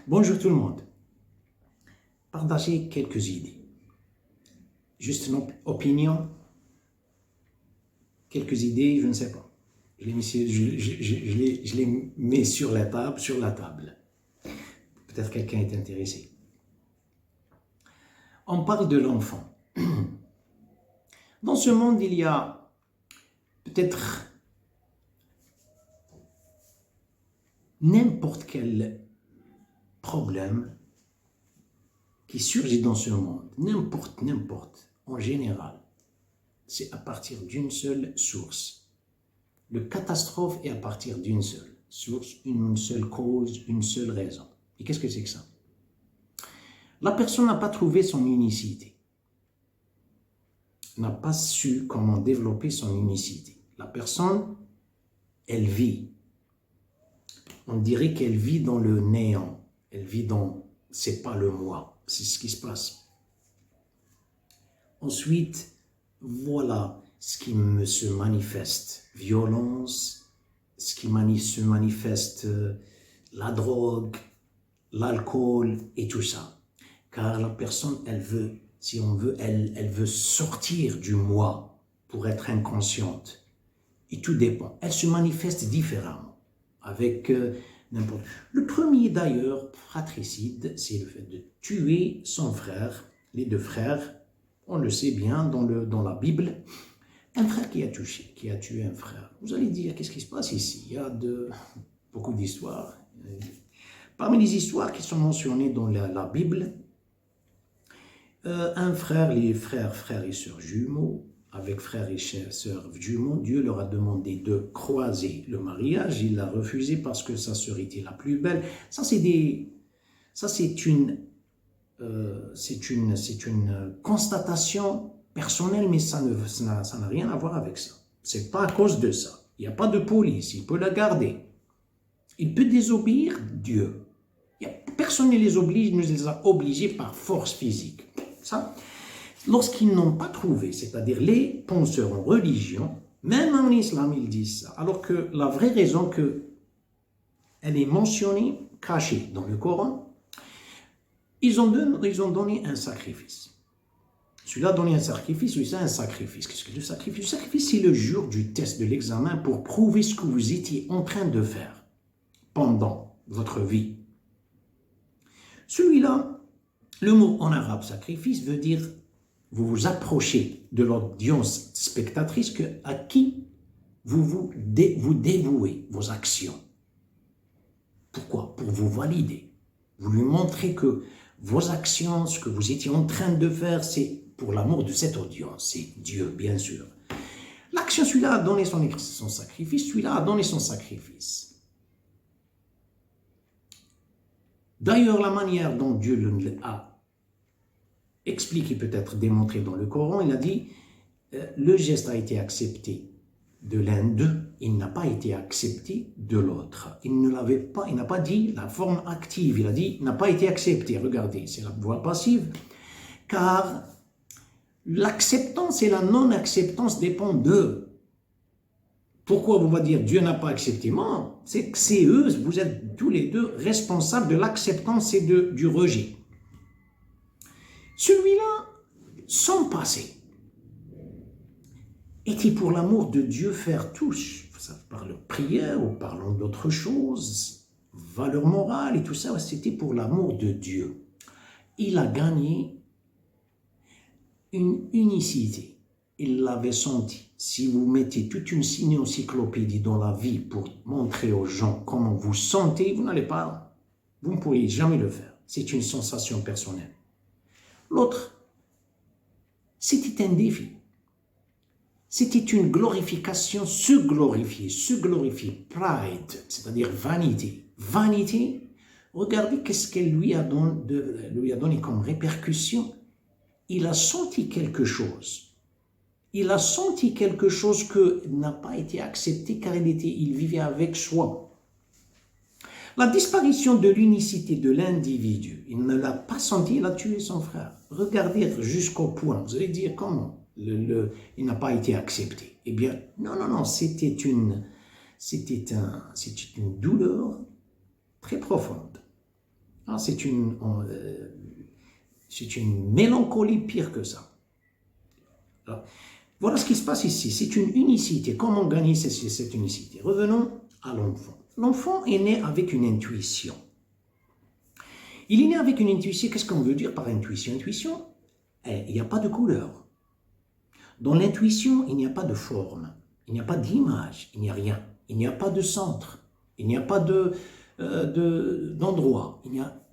Bonjour tout le monde. Partagez quelques idées. Juste une opinion, quelques idées, je ne sais pas. Je les mets sur la table. Peut-être quelqu'un est intéressé. On parle de l'enfant. Dans ce monde, il y a peut-être n'importe quel problème qui surgit dans ce monde, n'importe, en général, c'est à partir d'une seule source. Le catastrophe est à partir d'une seule source, une seule cause, une seule raison. Et qu'est-ce que c'est que ça? La personne n'a pas trouvé son unicité, n'a pas su comment développer son unicité. La personne, elle vit. On dirait qu'elle vit dans le néant. Elle vit dans, c'est pas le moi, c'est ce qui se passe. Ensuite, voilà ce qui se manifeste. Violence, ce qui se manifeste, la drogue, l'alcool et tout ça. Car la personne, elle veut, si on veut, elle veut sortir du moi pour être inconsciente. Et tout dépend. Elle se manifeste différemment avec n'importe. Le premier d'ailleurs, fratricide, c'est le fait de tuer son frère, les deux frères. On le sait bien dans la Bible. Un frère qui a tué un frère. Vous allez dire, qu'est-ce qui se passe ici? Il y a beaucoup d'histoires. Parmi les histoires qui sont mentionnées dans la Bible, un frère, les frères et sœurs jumeaux, avec frères et sœurs jumeaux, Dieu leur a demandé de croiser le mariage. Il l'a refusé parce que sa sœur était la plus belle. Ça, c'est une constatation personnelle, mais ça n'a rien à voir avec ça. C'est pas à cause de ça. Il n'y a pas de police, il peut la garder. Il peut désobéir Dieu. Personne ne les oblige, ne les a obligés par force physique. Ça, lorsqu'ils n'ont pas trouvé, c'est-à-dire les penseurs en religion, même en islam, ils disent ça. Alors que la vraie raison elle est mentionnée, cachée dans le Coran, ils ont donné un sacrifice. Celui-là a donné un sacrifice, celui-là un sacrifice. Qu'est-ce que le sacrifice? Le sacrifice, c'est le jour du test de l'examen pour prouver ce que vous étiez en train de faire pendant votre vie. Celui-là, le mot en arabe sacrifice veut dire vous vous approchez de l'audience spectatrice à qui vous dévouez vos actions. Pourquoi? Pour vous valider. Vous lui montrez que vos actions, ce que vous étiez en train de faire, c'est pour l'amour de cette audience. C'est Dieu, bien sûr. L'action, celui-là a donné son sacrifice, celui-là a donné son sacrifice. D'ailleurs, la manière dont Dieu a expliqué, peut-être démontré dans le Coran, il a dit le geste a été accepté de l'un d'eux, il n'a pas été accepté de l'autre. Il n'a pas dit la forme active, il a dit n'a pas été accepté. Regardez, c'est la voix passive, car l'acceptance et la non-acceptance dépendent d'eux. Pourquoi vous va dire Dieu n'a pas accepté? Non, c'est que c'est eux, vous êtes tous les deux responsables de l'acceptance et du rejet. Celui-là, son passé, était pour l'amour de Dieu faire tout, par leur prière ou parlant d'autres choses, valeurs morales et tout ça, c'était pour l'amour de Dieu. Il a gagné une unicité. Il l'avait senti. Si vous mettez toute une encyclopédie dans la vie pour montrer aux gens comment vous sentez, vous ne pourriez jamais le faire. C'est une sensation personnelle. L'autre, c'était un défi. C'était une glorification, se glorifier, pride, c'est-à-dire vanité. Vanité, regardez qu'est-ce qu'elle lui a donné comme répercussion. Il a senti quelque chose. Il a senti quelque chose que n'a pas été accepté car il vivait avec soi. La disparition de l'unicité de l'individu, il ne l'a pas senti, il a tué son frère. Regardez jusqu'au point, vous allez dire comment il n'a pas été accepté. Eh bien, non, c'était une douleur très profonde. Ah, c'est une mélancolie pire que ça. Alors, voilà ce qui se passe ici. C'est une unicité. Comment gagner cette unicité? Revenons à l'enfant. L'enfant est né avec une intuition. Il est né avec une intuition. Qu'est-ce qu'on veut dire par intuition? Intuition, il n'y a pas de couleur. Dans l'intuition, il n'y a pas de forme. Il n'y a pas d'image. Il n'y a rien. Il n'y a pas de centre. Il n'y a pas d'endroit.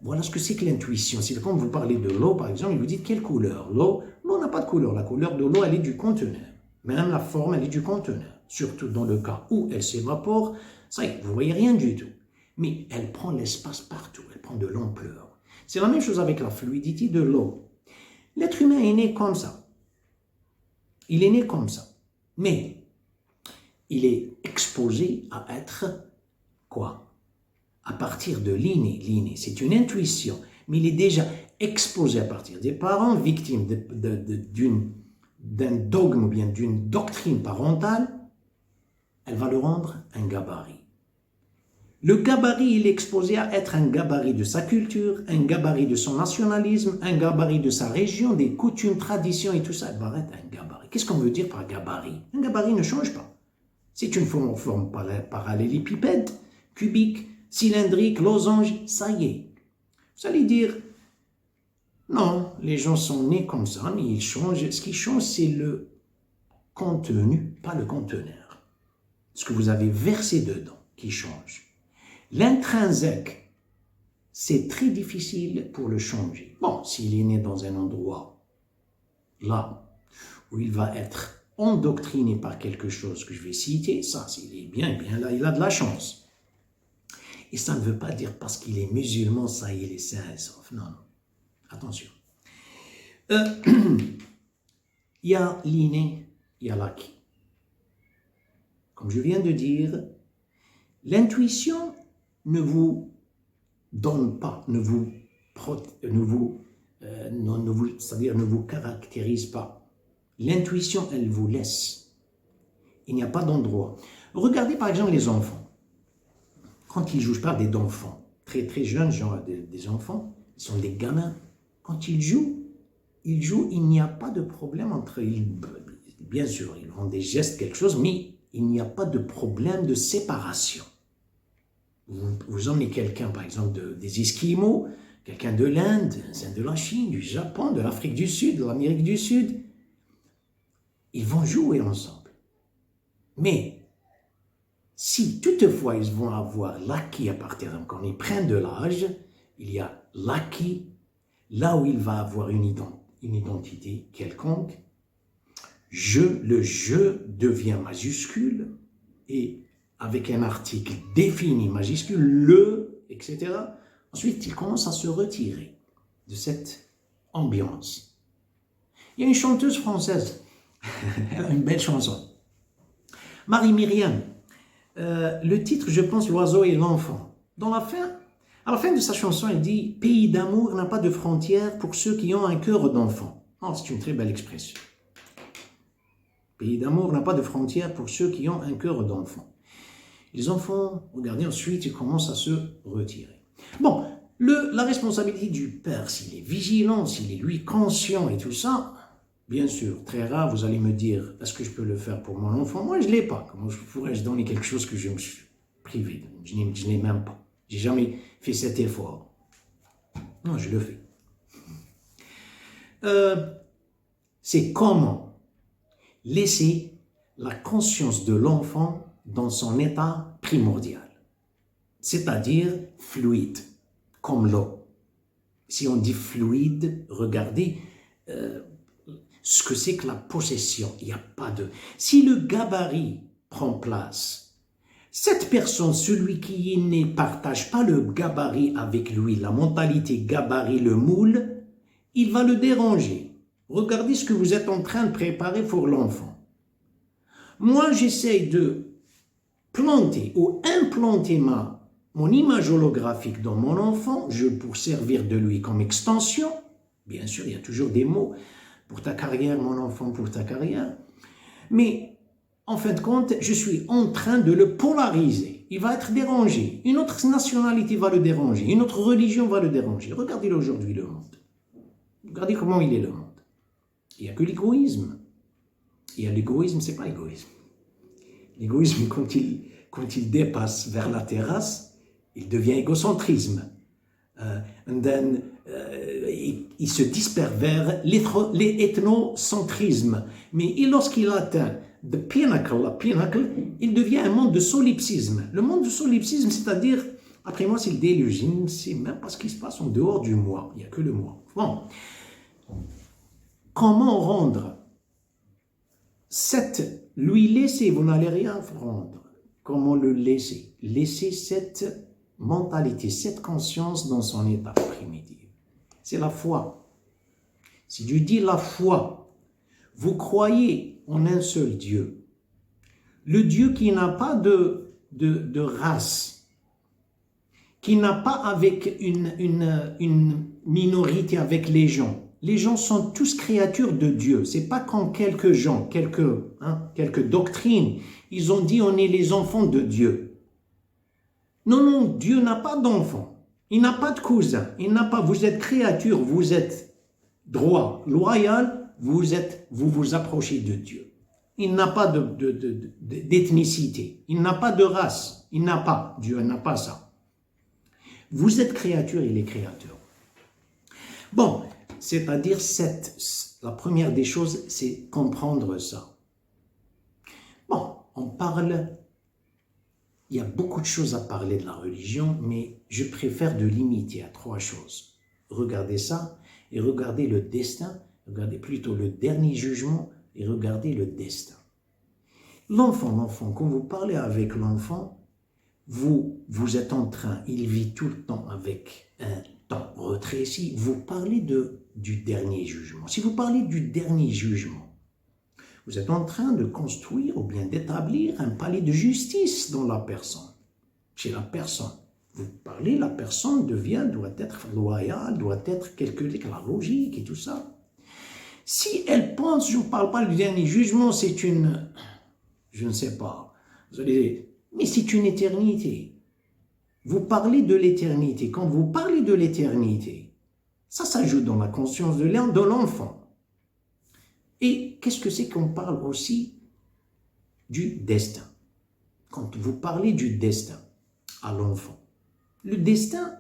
Voilà ce que c'est que l'intuition. C'est quand vous parlez de l'eau, par exemple, il vous dit quelle couleur? L'eau n'a pas de couleur. La couleur de l'eau, elle est du conteneur. Même la forme, elle est du conteneur. Surtout dans le cas où elle s'évapore, ça y est, vous ne voyez rien du tout. Mais elle prend l'espace partout. Elle prend de l'ampleur. C'est la même chose avec la fluidité de l'eau. L'être humain est né comme ça. Il est né comme ça. Mais il est exposé à être quoi? À partir de l'inné. L'inné, c'est une intuition, mais il est déjà exposé à partir des parents, victime d'un dogme ou bien d'une doctrine parentale. Elle va le rendre un gabarit. Le gabarit, il est exposé à être un gabarit de sa culture, un gabarit de son nationalisme, un gabarit de sa région, des coutumes, traditions et tout ça. Il va être un gabarit. Qu'est-ce qu'on veut dire par gabarit? Un gabarit ne change pas. C'est une forme parallélépipède, cubique, cylindrique, losange, ça y est. Vous allez dire, non, les gens sont nés comme ça, mais ils changent. Ce qui change, c'est le contenu, pas le conteneur. Ce que vous avez versé dedans qui change. L'intrinsèque, c'est très difficile pour le changer. Bon, s'il est né dans un endroit, là, où il va être endoctriné par quelque chose que je vais citer, ça, s'il est bien là, il a de la chance. Et ça ne veut pas dire parce qu'il est musulman, ça y est, les sains et saufs. Non, non. Attention. Il y a l'inné, il y a l'acquis. Comme je viens de dire, l'intuition ne vous donne pas, c'est-à-dire ne vous caractérise pas. L'intuition, elle vous laisse. Il n'y a pas d'endroit. Regardez par exemple les enfants. Quand ils jouent, je parle d'enfants, très très jeunes, genre des enfants, ils sont des gamins. Quand ils jouent, il n'y a pas de problème entre eux. Bien sûr, ils font des gestes, quelque chose, mais il n'y a pas de problème de séparation. Vous emmenez quelqu'un, par exemple, des Esquimaux, quelqu'un de l'Inde, de la Chine, du Japon, de l'Afrique du Sud, de l'Amérique du Sud. Ils vont jouer ensemble. Mais si toutefois ils vont avoir l'acquis à partir de quand ils prennent de l'âge, il y a l'acquis, là où il va avoir une identité quelconque, le je devient majuscule et avec un article défini majuscule, le, etc. Ensuite, il commence à se retirer de cette ambiance. Il y a une chanteuse française, elle a une belle chanson. Marie-Myriam, le titre, je pense, L'oiseau et l'enfant. À la fin de sa chanson, elle dit « Pays d'amour n'a pas de frontières pour ceux qui ont un cœur d'enfant ». Oh, c'est une très belle expression. Pays d'amour n'a pas de frontières pour ceux qui ont un cœur d'enfant. Les enfants, regardez, ensuite, ils commencent à se retirer. Bon, la responsabilité du père, s'il est vigilant, s'il est lui conscient et tout ça, bien sûr, très rare, vous allez me dire, est-ce que je peux le faire pour mon enfant? Moi, je ne l'ai pas. Comment pourrais-je donner quelque chose que je me suis privé? Je n'ai même pas. Je n'ai jamais fait cet effort. Non, je le fais. C'est comment laisser la conscience de l'enfant dans son état primordial, c'est-à-dire fluide, comme l'eau. Si on dit fluide, regardez ce que c'est que la possession. Il n'y a pas de... Si le gabarit prend place, cette personne, celui qui ne partage pas le gabarit avec lui, la mentalité gabarit, le moule, il va le déranger. Regardez ce que vous êtes en train de préparer pour l'enfant. Moi, j'essaye de planter ou implanter mon image holographique dans mon enfant, pour servir de lui comme extension. Bien sûr, il y a toujours des mots pour ta carrière, mon enfant, pour ta carrière. Mais, en fin de compte, je suis en train de le polariser. blessé, il va être dérangé. Une autre nationalité va le déranger, une autre religion va le déranger. Regardez aujourd'hui le monde. Regardez comment il est le monde. Il n'y a que l'égoïsme. Il y a l'égoïsme, c'est pas l'égoïsme. L'égoïsme, quand il dépasse vers la terrasse, il devient égocentrisme. Il se disperse vers l'ethnocentrisme. Mais lorsqu'il atteint la pinnacle, il devient un monde de solipsisme. Le monde de solipsisme, c'est-à-dire, après moi, c'est le délusion, c'est même pas ce qui se passe en dehors du moi. Il n'y a que le moi. Bon. Comment rendre lui laisser, vous n'allez rien rendre. Comment le laisser? Laisser cette mentalité, cette conscience dans son état primitif. C'est la foi. Si Dieu dit la foi, vous croyez en un seul Dieu. Le Dieu qui n'a pas de race, qui n'a pas avec une minorité avec les gens. Les gens sont tous créatures de Dieu. C'est pas comme quelques gens, quelques doctrines. Ils ont dit on est les enfants de Dieu. Non, Dieu n'a pas d'enfants. Il n'a pas de cousins. Vous êtes créature, vous êtes droit, loyal, vous approchez de Dieu. Il n'a pas d'ethnicité. Il n'a pas de race. Dieu n'a pas ça. Vous êtes créature, il est créateur. Bon, c'est-à-dire la première des choses, c'est comprendre ça. Bon, il y a beaucoup de choses à parler de la religion, mais je préfère de limiter à 3 choses. Regardez ça et regardez le destin, regardez plutôt le dernier jugement et regardez le destin. L'enfant, quand vous parlez avec l'enfant, vous êtes en train, il vit tout le temps avec un temps rétréci, vous parlez du dernier jugement. Si vous parlez du dernier jugement, vous êtes en train de construire ou bien d'établir un palais de justice dans la personne, chez la personne. Vous parlez, la personne doit être loyale, doit être la logique et tout ça. Si elle pense, je ne parle pas du dernier jugement, c'est je ne sais pas, vous allez dire, mais c'est une éternité. Vous parlez de l'éternité. Quand vous parlez de l'éternité, ça s'ajoute dans la conscience de l'enfant. Et qu'est-ce que c'est qu'on parle aussi du destin? Quand vous parlez du destin à l'enfant, le destin,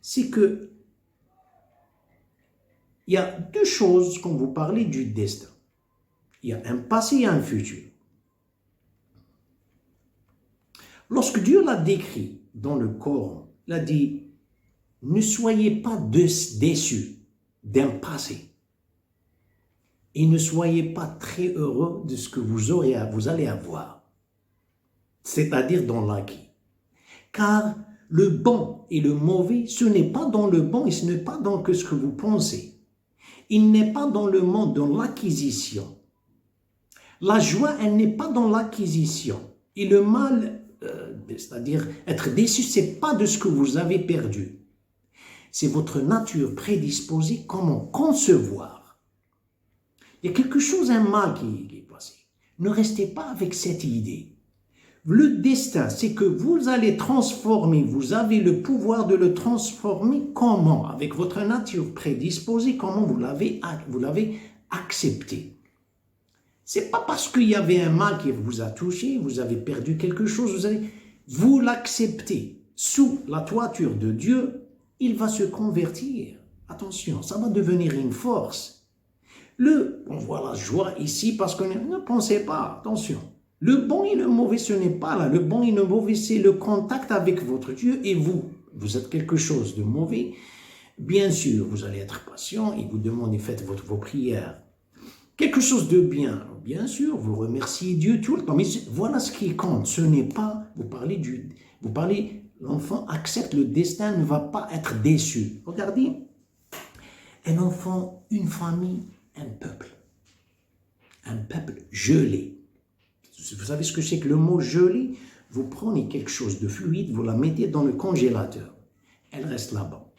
c'est que il y a 2 choses quand vous parlez du destin. Il y a un passé et un futur. Lorsque Dieu l'a décrit dans le Coran, il a dit « Ne soyez pas déçus d'un passé et ne soyez pas très heureux de ce que vous allez avoir, c'est-à-dire dans l'acquis. Car le bon et le mauvais, ce n'est pas dans le bon et ce n'est pas dans ce que vous pensez. Il n'est pas dans le monde, dans l'acquisition. La joie, elle n'est pas dans l'acquisition. Et le mal, c'est-à-dire être déçu, c'est pas de ce que vous avez perdu. C'est votre nature prédisposée, comment concevoir. Il y a quelque chose, un mal qui est passé. Ne restez pas avec cette idée. Le destin, c'est que vous allez transformer, vous avez le pouvoir de le transformer. Comment? Avec votre nature prédisposée, comment vous l'avez accepté. C'est pas parce qu'il y avait un mal qui vous a touché, vous avez perdu quelque chose, vous l'acceptez. Sous la toiture de Dieu, il va se convertir. Attention, ça va devenir une force. On voit la joie ici parce qu'on ne pensez pas, attention. Le bon et le mauvais, ce n'est pas là. Le bon et le mauvais, c'est le contact avec votre Dieu et vous. Vous êtes quelque chose de mauvais. Bien sûr, vous allez être patient et vous demandez, faites vos prières. Quelque chose de bien, bien sûr, vous remerciez Dieu tout le temps. Mais voilà ce qui compte. Ce n'est pas, l'enfant accepte le destin, ne va pas être déçu. Regardez, un enfant, une famille, un peuple gelé. Vous savez ce que c'est que le mot gelé? Vous prenez quelque chose de fluide, vous la mettez dans le congélateur. Elle reste là-bas.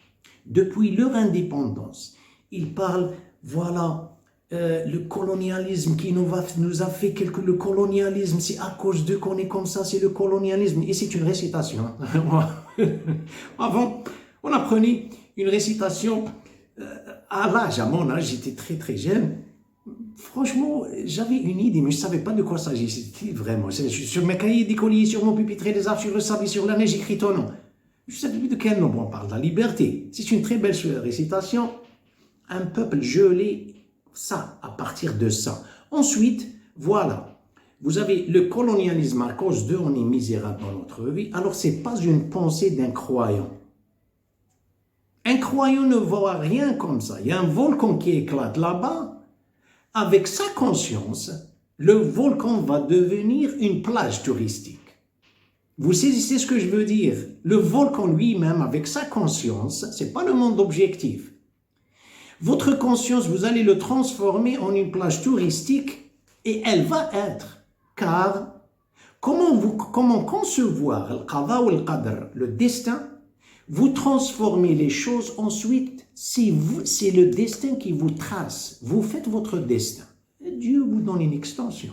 Depuis leur indépendance, ils parlent, voilà, le colonialisme qui nous a fait le colonialisme, c'est à cause d'eux qu'on est comme ça, c'est le colonialisme. Et c'est une récitation. Avant, on apprenait une récitation à l'âge, à mon âge, j'étais très très jeune. Franchement, j'avais une idée, mais je ne savais pas de quoi s'agissait vraiment. Sur mes cahiers d'écolier, sur mon pupitre, des arbres, sur le sable et sur la neige, j'écris ton nom. Je ne savais plus de quel nom on parle, la liberté. C'est une très belle récitation. Un peuple gelé, ça, à partir de ça. Ensuite, voilà, vous avez le colonialisme, à cause d'eux, on est misérable dans notre vie. Alors, ce n'est pas une pensée d'un croyant. Un croyant ne voit rien comme ça. Il y a un volcan qui éclate là-bas. Avec sa conscience, le volcan va devenir une plage touristique. Vous saisissez ce que je veux dire? Le volcan lui-même, avec sa conscience, ce n'est pas le monde objectif. Votre conscience, vous allez le transformer en une plage touristique et elle va être. Car comment concevoir le qada ou le qadr, le destin? Vous transformez les choses ensuite, c'est le destin qui vous trace. Vous faites votre destin. Et Dieu vous donne une extension.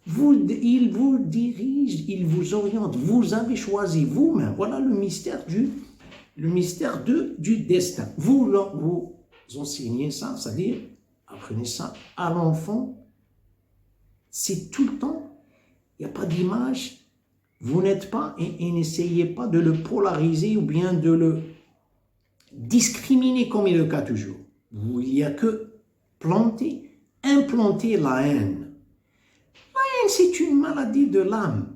Il vous dirige, il vous oriente. Vous avez choisi vous-même. Voilà le mystère du destin. Vous enseignez ça, c'est-à-dire, apprenez ça à l'enfant. C'est tout le temps. Il n'y a pas d'image. Vous n'êtes pas, et n'essayez pas de le polariser ou bien de le discriminer comme il est le cas toujours. Il n'y a que implanter la haine. La haine, c'est une maladie de l'âme.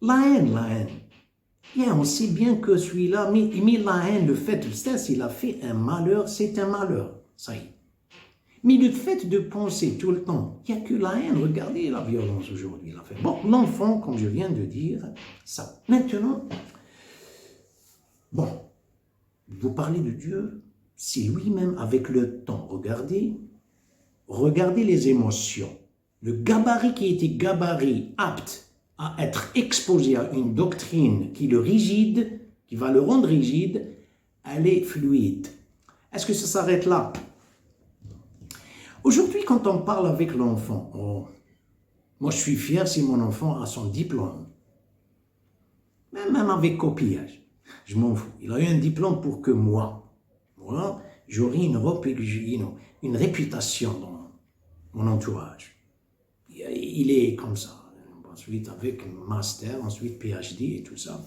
La haine. Et on sait bien que celui-là, mais la haine, le fait de ça, s'il a fait un malheur, c'est un malheur. Ça y est. Mais le fait de penser tout le temps, il n'y a que la haine, regardez la violence aujourd'hui. Bon, l'enfant, comme je viens de dire, ça. Maintenant, bon, vous parlez de Dieu, c'est lui-même avec le temps. Regardez les émotions. Le gabarit qui était gabarit apte à être exposé à une doctrine qui va le rendre rigide, elle est fluide. Est-ce que ça s'arrête là? Aujourd'hui, quand on parle avec l'enfant, moi je suis fier si mon enfant a son diplôme, même avec copiage, je m'en fous. Il a eu un diplôme pour que moi j'aurai une réputation dans mon entourage. Il est comme ça. Ensuite, avec un master, ensuite PhD et tout ça.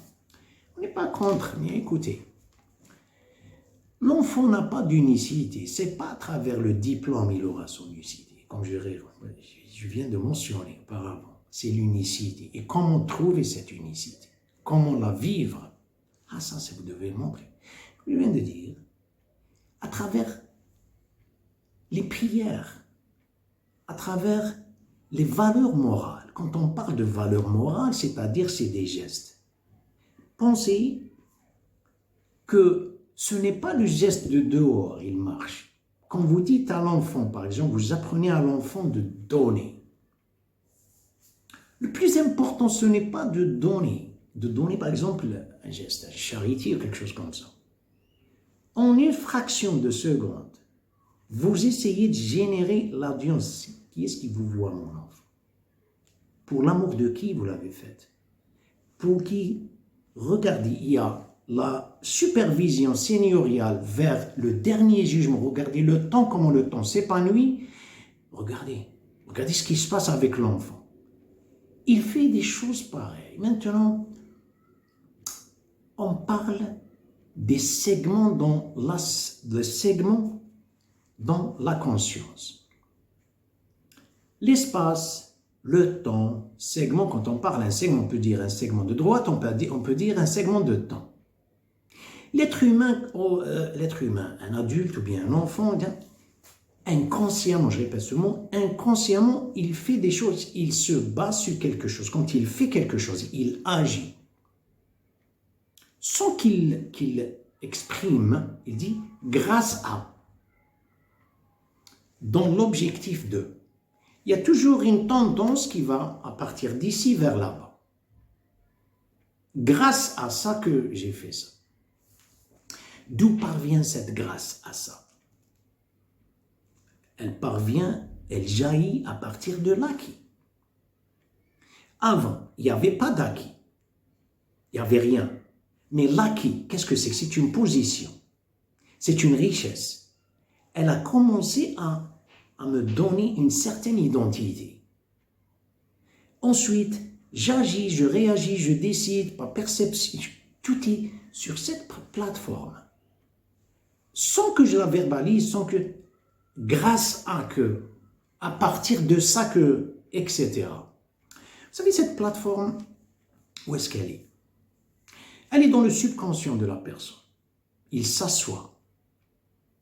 On n'est pas contre, mais écoutez. L'enfant n'a pas d'unicité. Ce n'est pas à travers le diplôme qu'il aura son unicité. Comme je viens de mentionner auparavant, c'est l'unicité. Et comment trouver cette unicité? Comment la vivre? Ah, ça, vous devez le montrer. Je viens de dire, à travers les prières, à travers les valeurs morales. Quand on parle de valeurs morales, c'est-à-dire c'est des gestes. Pensez que ce n'est pas le geste de dehors, il marche. Quand vous dites à l'enfant, par exemple, vous apprenez à l'enfant de donner. Le plus important, ce n'est pas de donner. De donner, par exemple, un geste, une charité ou quelque chose comme ça. En une fraction de seconde, vous essayez de générer l'audience. Qui est-ce qui vous voit, mon enfant? Pour l'amour de qui vous l'avez fait? Pour qui? Regardez, il y a la supervision seigneuriale vers le dernier jugement. Regardez le temps, comment le temps s'épanouit. Regardez ce qui se passe avec l'enfant. Il fait des choses pareilles. Maintenant, on parle des segments dans la conscience. L'espace, le temps, segment, quand on parle d'un segment, on peut dire un segment de droite, on peut dire un segment de temps. L'être humain, un adulte ou bien un enfant, inconsciemment, je répète ce mot, inconsciemment, il fait des choses, il se base sur quelque chose. Quand il fait quelque chose, il agit. Sans qu'il exprime, il dit « grâce à ». Dans l'objectif de. Il y a toujours une tendance qui va à partir d'ici vers là-bas. Grâce à ça que j'ai fait ça. D'où parvient cette grâce à ça? Elle parvient, elle jaillit à partir de l'acquis. Avant, il n'y avait pas d'acquis. Il n'y avait rien. Mais l'acquis, qu'est-ce que c'est? C'est une position. C'est une richesse. Elle a commencé à me donner une certaine identité. Ensuite, j'agis, je réagis, je décide, par perception. Tout est sur cette plateforme. Sans que je la verbalise, sans que, grâce à que, à partir de ça que, etc. Vous savez, cette plateforme, où est-ce qu'elle est? Elle est dans le subconscient de la personne. Il s'assoit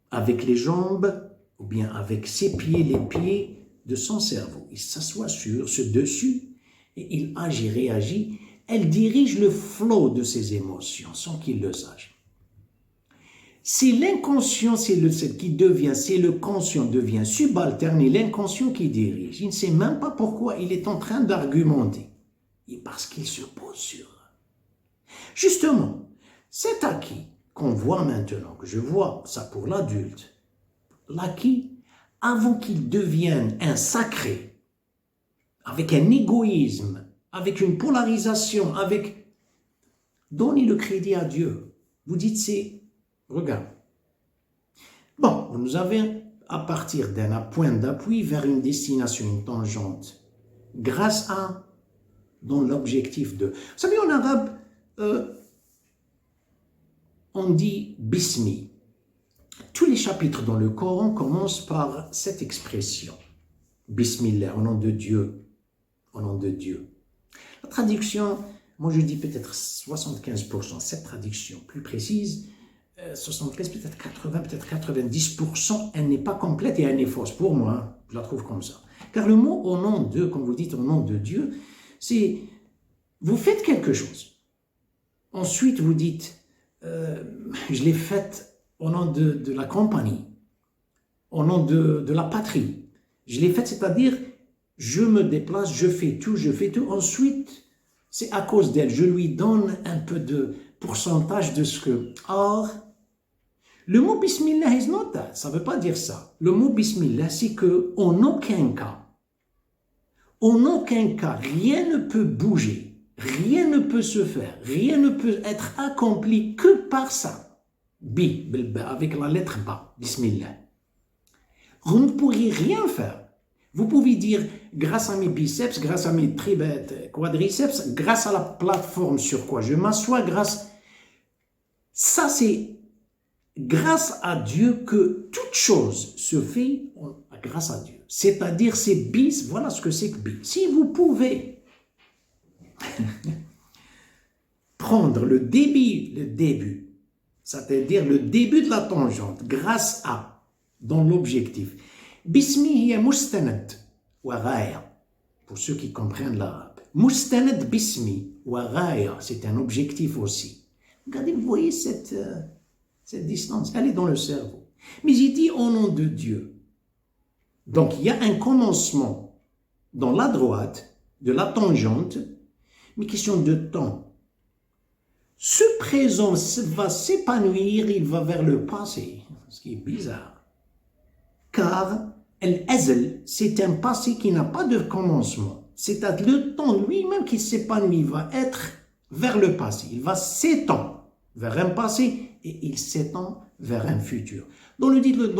avec les jambes ou bien avec ses pieds, les pieds de son cerveau. Il s'assoit sur ce dessus et il agit, réagit. Elle dirige le flot de ses émotions sans qu'il le sache. C'est l'inconscient, c'est le conscient devient subalterne et l'inconscient qui dirige. Il ne sait même pas pourquoi il est en train d'argumenter. Et parce qu'il se pose sur. Justement, cet acquis qu'on voit maintenant, que je vois, ça pour l'adulte, l'acquis, avant qu'il devienne un sacré, avec un égoïsme, avec une polarisation, avec... Donnez le crédit à Dieu. Vous dites, c'est... Regarde. Bon, nous avons à partir d'un point d'appui vers une destination, une tangente, grâce à, dans l'objectif de... Vous savez, en arabe, on dit Bismi. Tous les chapitres dans le Coran commencent par cette expression. Bismillah, au nom de Dieu. Au nom de Dieu. La traduction, moi je dis peut-être 75%, cette traduction plus précise, 75, peut-être 80, peut-être 90%, elle n'est pas complète et elle est fausse. Pour moi, je la trouve comme ça. Car le mot au nom de, comme vous dites au nom de Dieu, c'est vous faites quelque chose. Ensuite, vous dites, je l'ai faite au nom de la compagnie, au nom de la patrie. Je l'ai faite, c'est-à-dire, je me déplace, je fais tout. Ensuite, c'est à cause d'elle. Je lui donne un peu de pourcentage de ce que... Or, le mot Bismillah is not that. Ça ne veut pas dire ça. Le mot Bismillah, c'est que en aucun cas, rien ne peut bouger. Rien ne peut se faire, rien ne peut être accompli que par ça. Avec la lettre Ba, Bismillah. Vous ne pourriez rien faire. Vous pouvez dire, grâce à mes biceps, grâce à mes quadriceps, grâce à la plateforme sur quoi je m'assois, ça c'est grâce à Dieu que toute chose se fait grâce à Dieu. C'est-à-dire, c'est bis, voilà ce que c'est que bis. Si vous pouvez prendre le début, c'est-à-dire le début de la tangente, grâce à, dans l'objectif. Bismi hiya mustanad wa ghaya, pour ceux qui comprennent l'arabe. Mustanad bismi wa ghaya, c'est un objectif aussi. Regardez, vous voyez cette distance, elle est dans le cerveau. Mais il dit au nom de Dieu. Donc il y a un commencement dans la droite de la tangente, mais question de temps. Ce présent va s'épanouir, il va vers le passé, ce qui est bizarre. Car l'azl, c'est un passé qui n'a pas de commencement. C'est-à-dire le temps lui-même qui s'épanouit va être vers le passé. Il va s'étendre vers un passé et il s'étend vers un futur. Dans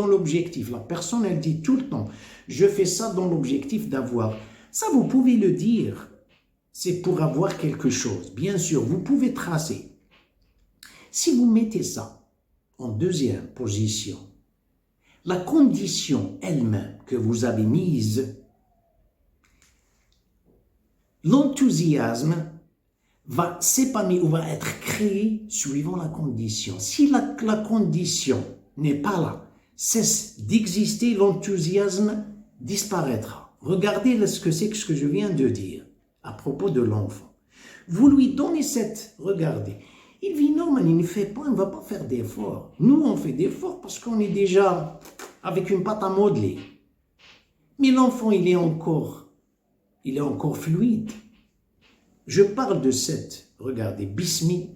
l'objectif, la personne, elle dit tout le temps, je fais ça dans l'objectif d'avoir. Ça, vous pouvez le dire. C'est pour avoir quelque chose. Bien sûr, vous pouvez tracer. Si vous mettez ça en deuxième position, la condition elle-même que vous avez mise, l'enthousiasme va s'épanouir ou va être créé suivant la condition. Si la condition n'est pas là, cesse d'exister, l'enthousiasme disparaîtra. Regardez ce que c'est que ce que je viens de dire à propos de l'enfant. Vous lui donnez regardez, il vit normal, il ne fait pas, il ne va pas faire d'efforts. Nous, on fait d'efforts parce qu'on est déjà avec une pâte à modeler. Mais l'enfant, il est encore fluide. Je parle de regardez, bismi,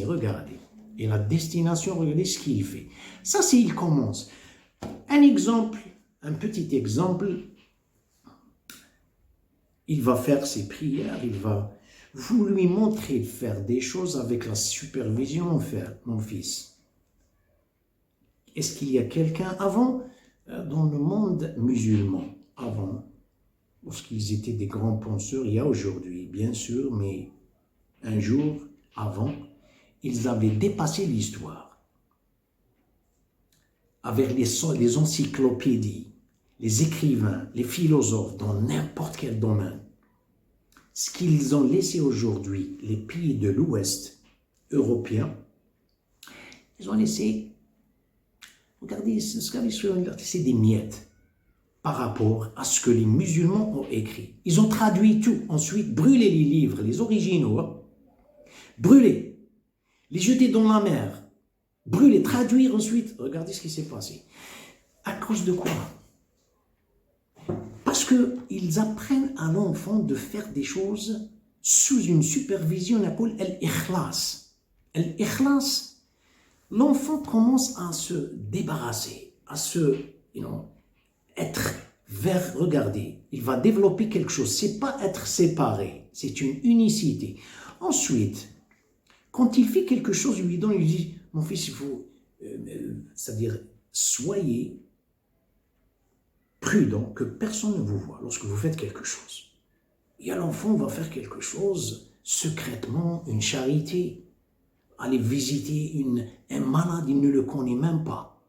regardez. Et la destination, regardez ce qu'il fait. Ça, c'est il commence. Un exemple un petit exemple, il va faire ses prières, vous lui montrez de faire des choses avec la supervision, mon fils. Est-ce qu'il y a quelqu'un avant, dans le monde musulman, avant, lorsqu'ils étaient des grands penseurs, il y a aujourd'hui, bien sûr, mais un jour avant, ils avaient dépassé l'histoire. Avec les encyclopédies, les écrivains, les philosophes, dans n'importe quel domaine. Ce qu'ils ont laissé aujourd'hui, les pays de l'Ouest européen, ils ont laissé, regardez, c'est des miettes par rapport à ce que les musulmans ont écrit. Ils ont traduit tout, ensuite brûlé les livres, les originaux, brûlés, les jeter dans la mer, brûler, traduire ensuite. Regardez ce qui s'est passé. À cause de quoi? Parce qu'ils apprennent à l'enfant de faire des choses sous une supervision, on appelle el-ikhlas. El-ikhlas, l'enfant commence à se débarrasser, à être vers, regardez, il va développer quelque chose. C'est pas être séparé, c'est une unicité. Ensuite, quand il fait quelque chose, lui dit, mon fils, il faut, c'est-à-dire, soyez prudent que personne ne vous voit lorsque vous faites quelque chose. Et l'enfant va faire quelque chose secrètement, une charité, aller visiter un malade, il ne le connaît même pas,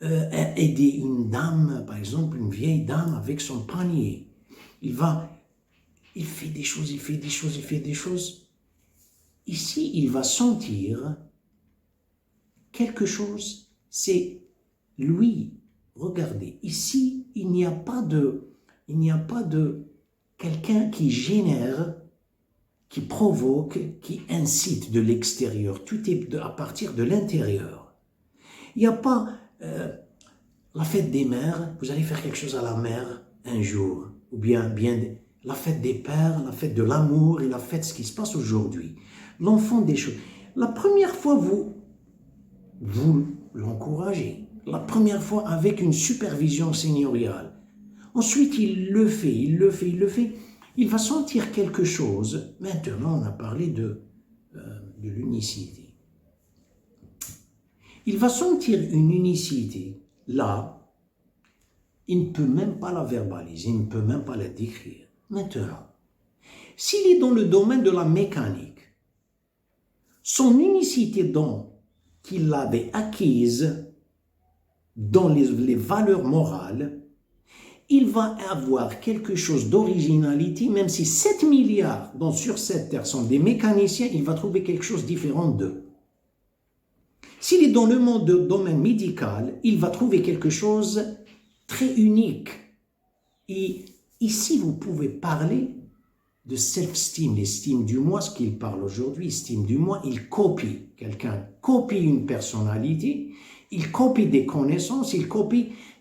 aider une dame, par exemple, une vieille dame avec son panier. Il fait des choses, il fait des choses, il fait des choses. Ici, il va sentir quelque chose, c'est lui. Regardez, ici, il n'y a pas de quelqu'un qui génère, qui provoque, qui incite de l'extérieur. Tout est à partir de l'intérieur. Il n'y a pas la fête des mères, vous allez faire quelque chose à la mère un jour, ou bien la fête des pères, la fête de l'amour et la fête ce qui se passe aujourd'hui. L'enfant des choses. La première fois, vous l'encouragez. La première fois avec une supervision seigneuriale. Ensuite, il le fait. Il va sentir quelque chose. Maintenant, on a parlé de l'unicité. Il va sentir une unicité. Là, il ne peut même pas la verbaliser, il ne peut même pas la décrire. Maintenant, s'il est dans le domaine de la mécanique, son unicité qu'il avait acquise dans les valeurs morales, il va avoir quelque chose d'originalité, même si 7 milliards sur cette terre sont des mécaniciens, il va trouver quelque chose de différent d'eux. S'il est dans le domaine médical, il va trouver quelque chose de très unique. Et ici, vous pouvez parler de self-esteem, l'estime du moi, ce qu'il parle aujourd'hui, estime du moi, il copie. Quelqu'un copie une personnalité, il copie des connaissances,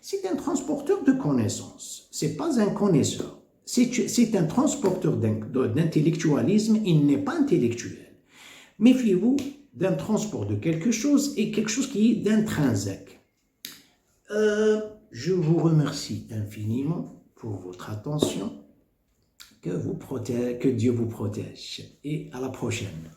c'est un transporteur de connaissances, c'est pas un connaisseur, c'est un transporteur d'intellectualisme, il n'est pas intellectuel. Méfiez-vous d'un transport de quelque chose et quelque chose qui est d'intrinsèque. Je vous remercie infiniment pour votre attention, que Dieu vous protège et à la prochaine.